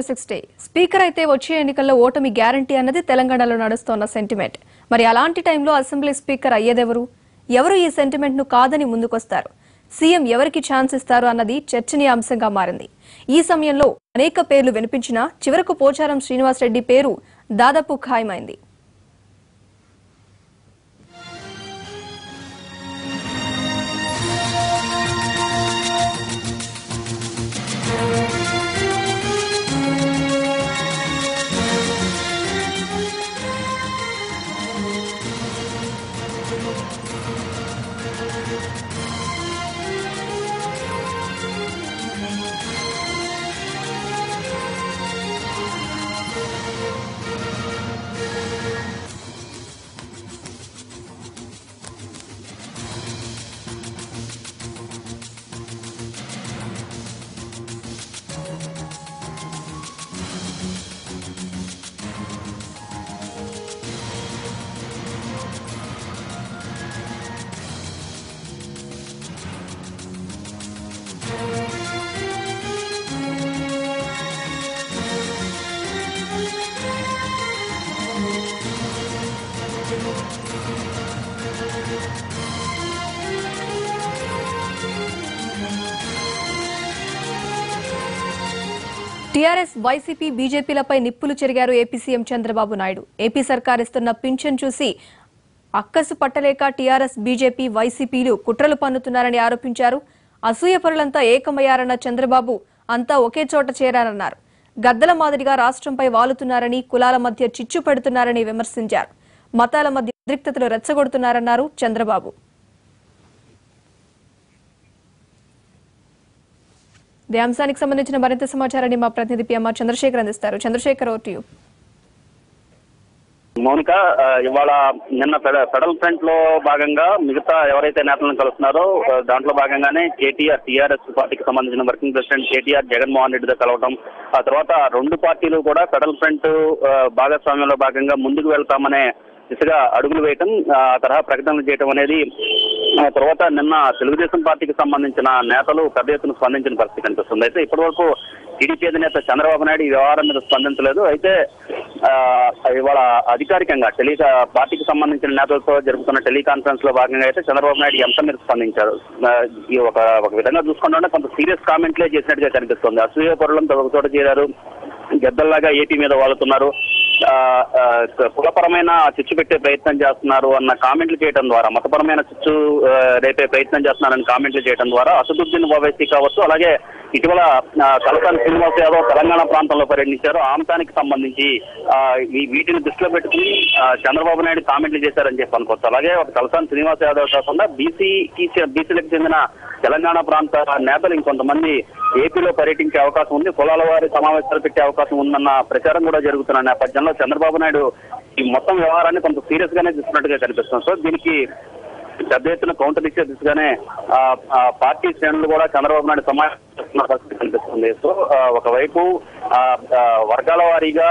60 speaker అయితే వచ్చే ఎన్నికల్లో ఓటమి గ్యారంటీ అన్నది తెలంగాణలో నడుస్తోన్న సెంటిమెంట్. మరి అలాంటి టైంలో అసెంబ్లీ స్పీకర్ అయ్యేదెవరు? ఎవరు ఈ సెంటిమెంట్ ను కాదని ముందుకొస్తారు? సీఎం ఎవరికి ఛాన్స్ ఇస్తారు అన్నది చర్చనీయాంశంగా మారింది. ఈ సమయంలో అనేక పేర్లు వినిపించినా చివరకు పోచారం శ్రీనివాస్ రెడ్డి పేరు దాదాపు ఖాయమైంది. టీఆర్ఎస్ వైసీపీ బీజేపీలపై నిప్పులు చెరిగారు AP CM Chandrababu Naidu. AP సర్కార్ ఇస్తున్న పింఛన్ చూసి అక్కసు పట్టలేక టీఆర్ఎస్ బీజేపీ వైసీపీలు కుట్రలు పన్నుతున్నారని ఆరోపించారు. అసూయపరులంతా ఏకమయ్యారన్న చంద్రబాబు అంతా ఒకే చోట చేరారన్నారు. గద్దల మాదిరిగా రాష్ట్రంపై వాలుతున్నారని, కులాల మధ్య చిచ్చు పెడుతున్నారని విమర్శించారు. మతాల మధ్య ఉద్రిక్తతలు రెచ్చగొడుతున్నారన్నారు చంద్రబాబు. ఈ అంశానికి సంబంధించిన మరింత సమాచారాన్ని మా ప్రతినిధి పిఎంఆర్ చంద్రశేఖర్ అందిస్తారు. Chandrasekhar, over to you. Mounika, ఇవాళ నిన్న ఫెడరల్ ఫ్రంట్ లో భాగంగా మిగతా ఎవరైతే నేతలను కలుస్తున్నారో దాంట్లో భాగంగానే కేటీఆర్ టీఆర్ఎస్ పార్టీకి సంబంధించిన వర్కింగ్ ప్రెసిడెంట్ కేటీఆర్ జగన్మోహన్ రెడ్డితో కలవడం, ఆ తర్వాత రెండు పార్టీలు కూడా ఫెడరల్ ఫ్రంట్ భాగస్వామ్యంలో భాగంగా ముందుకు వెళ్తామనే దిశగా అడుగులు వేయటం, ఆ తరహా ప్రకటనలు చేయటం అనేది తర్వాత నిన్న తెలుగుదేశం పార్టీకి సంబంధించిన నేతలు పెద్ద ఎత్తున స్పందించిన పరిస్థితి కనిపిస్తుంది. అయితే ఇప్పటి వరకు టీడీపీ అధినేత చంద్రబాబు నాయుడు ఈ వ్యవహారం మీద స్పందించలేదు. అయితే ఇవాళ అధికారికంగా పార్టీకి సంబంధించిన నేతలతో జరుగుతున్న టెలికాన్ఫరెన్స్ లో భాగంగా అయితే చంద్రబాబు నాయుడు ఈ అంశం మీద స్పందించారు. ఈ ఒక విధంగా చూసుకుంటే కొంత సీరియస్ కామెంట్లే చేసినట్టుగా కనిపిస్తుంది. అసూయ పరులంతా ఒక చోట చేరారు, గద్దల్లాగా ఏపీ మీద వాళ్తున్నారు, కులపరమైన చిచ్చు పెట్టే ప్రయత్నం చేస్తున్నారు అన్న కామెంట్లు చేయడం ద్వారా, మతపరమైన చిచ్చు రేపే ప్రయత్నం చేస్తున్నారని కామెంట్లు చేయడం ద్వారా అసదుద్దీన్ ఓవైసీ కావచ్చు, అలాగే ఇటీవల తలసాని శ్రీనివాస్ యాదవ్ తెలంగాణ ప్రాంతంలో పర్యటించారు. ఆ అంశానికి సంబంధించి వీటిని దృష్టిలో పెట్టుకుని చంద్రబాబు నాయుడు కామెంట్లు చేశారని చెప్పి అనుకోవచ్చు. అలాగే ఒక తలసాని శ్రీనివాస్ యాదవ్ కాకుండా బీసీలకు చెందిన తెలంగాణ ప్రాంత నేతలు ఇంకొంతమంది ఏపీలో పర్యటించే అవకాశం ఉంది, కులాల వారి సమావేశాలు పెట్టే అవకాశం ఉందన్న ప్రచారం కూడా జరుగుతున్న నేపథ్యంలో చంద్రబాబు నాయుడు ఈ మొత్తం వ్యవహారాన్ని కొంత సీరియస్ గానే తీసుకున్నట్టుగా కనిపిస్తుంది. సో దీనికి పెద్ద ఎత్తున కౌంటర్ ఇచ్చే దిశగానే పార్టీ శ్రేణులు కూడా చంద్రబాబు నాయుడు సమావేశిస్తున్న పరిస్థితి కనిపిస్తుంది. సో ఒకవైపు వర్గాల వారీగా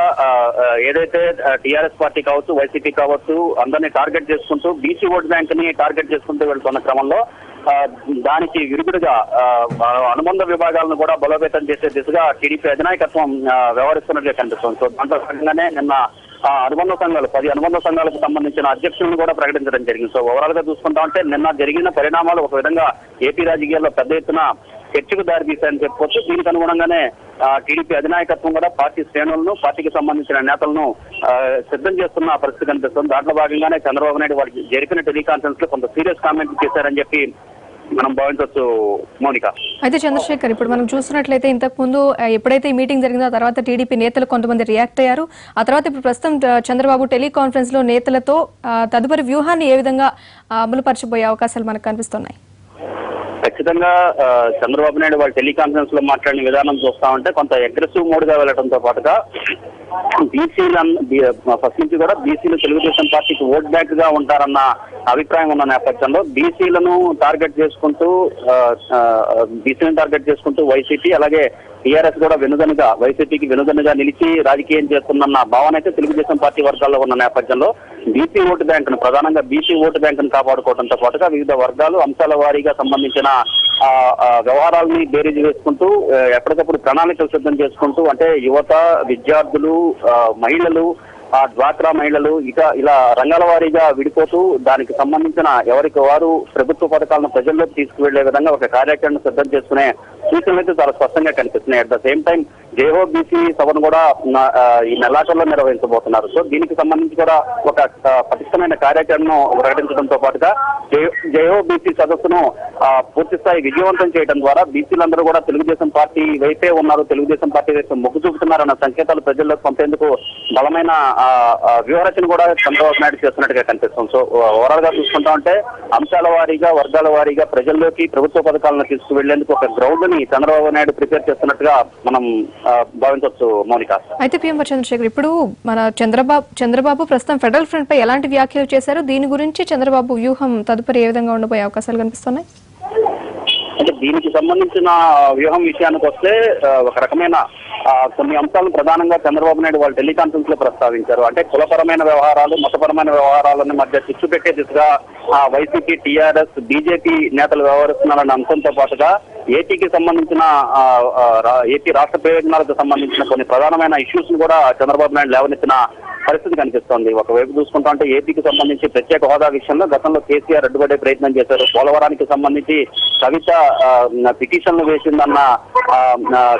ఏదైతే టీఆర్ఎస్ పార్టీ కావచ్చు, వైసీపీ కావచ్చు, అందరినీ టార్గెట్ చేసుకుంటూ బీసీ ఓట్ బ్యాంక్ ని టార్గెట్ చేసుకుంటూ వెళ్తున్న క్రమంలో దానికి విరుగుడుగా అనుబంధ విభాగాలను కూడా బలోపేతం చేసే దిశగా టీడీపీ అధినాయకత్వం వ్యవహరిస్తున్నట్టుగా కనిపిస్తుంది. సో దాంట్లో భాగంగానే నిన్న అనుబంధ సంఘాలు 10 అనుబంధ సంఘాలకు సంబంధించిన అధ్యక్షులను కూడా ప్రకటించడం జరిగింది. సో ఓవరాల్ గా చూసుకుంటా ఉంటే నిన్న జరిగిన పరిణామాలు ఒక విధంగా ఏపీ రాజకీయాల్లో పెద్ద ఎత్తున చర్చకు దారితీశాయని చెప్పుకోవచ్చు. దీనికి అనుగుణంగానే టీడీపీ అధినాయకత్వం కూడా పార్టీ శ్రేణులను, పార్టీకి సంబంధించిన నేతలను సిద్ధం చేస్తున్న పరిస్థితి కనిపిస్తుంది. దాంట్లో భాగంగానే చంద్రబాబు నాయుడు వారికి జరిపిన టెలికాన్ఫరెన్స్ లో కొంత సీరియస్ కామెంట్ చేశారని చెప్పి మనం భావించవచ్చు. మౌనిక, అయితే చంద్రశేఖర్, ఇప్పుడు మనం చూసినట్లయితే ఇంతకు ముందు ఎప్పుడైతే ఈ మీటింగ్ జరిగిందో ఆ తర్వాత టీడీపీ నేతలు కొంతమంది రియాక్ట్ అయ్యారు. ఆ తర్వాత ఇప్పుడు ప్రస్తుతం చంద్రబాబు టెలికాన్ఫరెన్స్ లో నేతలతో తదుపరి వ్యూహాన్ని ఏ విధంగా అమలుపరచబోయే అవకాశాలు మనకు కనిపిస్తున్నాయి? ఖచ్చితంగా చంద్రబాబు నాయుడు వాళ్ళు టెలికాన్ఫరెన్స్ లో మాట్లాడిన విధానం చూస్తా ఉంటే కొంత అగ్రెసివ్ మోడ్ గా వెళ్లడంతో పాటుగా ఫస్ట్ నుంచి కూడా బీసీలు తెలుగుదేశం పార్టీకి ఓట్ బ్యాక్ గా ఉంటారన్న అభిప్రాయం ఉన్న నేపథ్యంలో బీసీలను టార్గెట్ చేసుకుంటూ వైసీపీ అలాగే టీఆర్ఎస్ కూడా వెనుదనుగా వైసీపీకి వెనుదనుగా నిలిచి రాజకీయం చేస్తుందన్న భావన అయితే తెలుగుదేశం పార్టీ వర్గాల్లో ఉన్న నేపథ్యంలో బీసీ ఓటు బ్యాంకును ప్రధానంగా బీసీ ఓటు బ్యాంకును కాపాడుకోవడంతో పాటుగా వివిధ వర్గాలు అంశాల వారీగా సంబంధించిన వ్యవహారాలని బేరీజు వేసుకుంటూ ఎప్పటికప్పుడు ప్రణాళికలు సిద్ధం చేసుకుంటూ అంటే యువత, విద్యార్థులు, మహిళలు, డ్వాక్రా మహిళలు ఇలా రంగాల వారీగా విడిపోతూ దానికి సంబంధించిన ఎవరికి వారు ప్రభుత్వ పథకాలను ప్రజల్లోకి తీసుకువెళ్లే విధంగా ఒక కార్యాచరణ సిద్ధం చేసుకునే సూచనలు అయితే చాలా స్పష్టంగా కనిపిస్తున్నాయి. అట్ ద సేమ్ టైం జేహో బీసీ సభను కూడా ఈ నెలాఖరులో నిర్వహించబోతున్నారు. సో దీనికి సంబంధించి కూడా ఒక పటిష్టమైన కార్యాచరణను ప్రకటించడంతో పాటుగా జేహో బీసీ సదస్సును పూర్తి స్థాయి విజయవంతం చేయడం ద్వారా బీసీలందరూ కూడా తెలుగుదేశం పార్టీ వైపే ఉన్నారు, తెలుగుదేశం పార్టీ వైపు మొగ్గు చూపుతున్నారన్న సంకేతాలు ప్రజల్లోకి పంపేందుకు బలమైన వ్యూహరచన కూడా చంద్రబాబు నాయుడు చేస్తున్నట్టుగా కనిపిస్తుంది. సో ఓవరాల్ గా చూసుకుంటా ఉంటే అంశాల వారీగా, వర్గాల వారీగా ప్రజల్లోకి ప్రభుత్వ పథకాలను తీసుకువెళ్లేందుకు ఒక గ్రౌండ్ ని చంద్రబాబు నాయుడు ప్రిపేర్ చేస్తున్నట్టుగా మనం భావించవచ్చు. మౌనిక, అయితే పిఎం చంద్రశేఖర్ ఇప్పుడు మన చంద్రబాబు ప్రస్తుతం ఫెడరల్ ఫ్రంట్ పై ఎలాంటి వ్యాఖ్యలు చేశారు, దీని గురించి చంద్రబాబు వ్యూహం తదుపరి ఏ విధంగా ఉండబోయే అవకాశాలు కనిపిస్తున్నాయి? అంటే దీనికి సంబంధించిన వ్యూహం విషయానికి వస్తే ఒక రకమైన కొన్ని అంశాలను ప్రధానంగా చంద్రబాబు నాయుడు వాళ్ళు టెలికాన్ఫరెన్స్ లో ప్రస్తావించారు. అంటే కులపరమైన వ్యవహారాలు, మతపరమైన వ్యవహారాలను మధ్య చిచ్చు పెట్టే దిశగా వైసీపీ, టీఆర్ఎస్, బీజేపీ నేతలు వ్యవహరిస్తున్నారన్న అంశంతో పాటుగా ఏపీకి సంబంధించిన ఏపీ రాష్ట్ర ప్రయోజనాలకు సంబంధించిన కొన్ని ప్రధానమైన ఇష్యూస్ ను కూడా చంద్రబాబు నాయుడు లేవనెత్తిన పరిస్థితి కనిపిస్తోంది. ఒకవైపు చూసుకుంటా అంటే ఏపీకి సంబంధించి ప్రత్యేక హోదా విషయంలో గతంలో కేసీఆర్ అడ్డుపడే ప్రయత్నం చేశారు. పోలవరానికి సంబంధించి కవిత పిటిషన్లు వేసిందన్న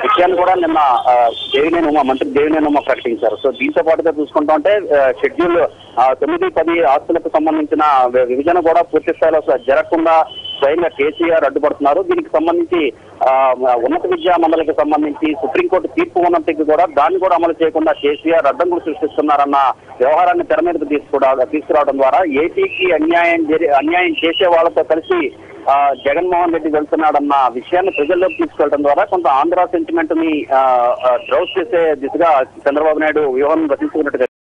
విషయాన్ని కూడా నిన్న మంత్రి దేవినేని ఉమ ప్రకటించారు. సో దీంతో పాటుగా చూసుకుంటా ఉంటే షెడ్యూల్ 9-10 ఆస్తులకు సంబంధించిన విభజన కూడా పూర్తి స్థాయిలో జరగకుండా స్వయంగా కేసీఆర్ అడ్డుపడుతున్నారు. దీనికి సంబంధించి ఉన్నత విద్యా మండలికి సంబంధించి సుప్రీంకోర్టు తీర్పు ఉన్నప్పటికీ కూడా దాన్ని కూడా అమలు చేయకుండా కేసీఆర్ అడ్డంకులు సృష్టిస్తున్నారన్న వ్యవహారాన్ని తెర మీదకు తీసుకురావడం ద్వారా ఏపీకి అన్యాయం చేసే వాళ్ళతో కలిసి జగన్మోహన్ రెడ్డి వెళ్తున్నాడన్న విషయాన్ని ప్రజల్లోకి తీసుకెళ్లడం ద్వారా కొంత ఆంధ్ర సెంటిమెంట్ ని డ్రౌట్ చేసే దిశగా చంద్రబాబు నాయుడు వ్యూహం రచించుకున్నట్టుగా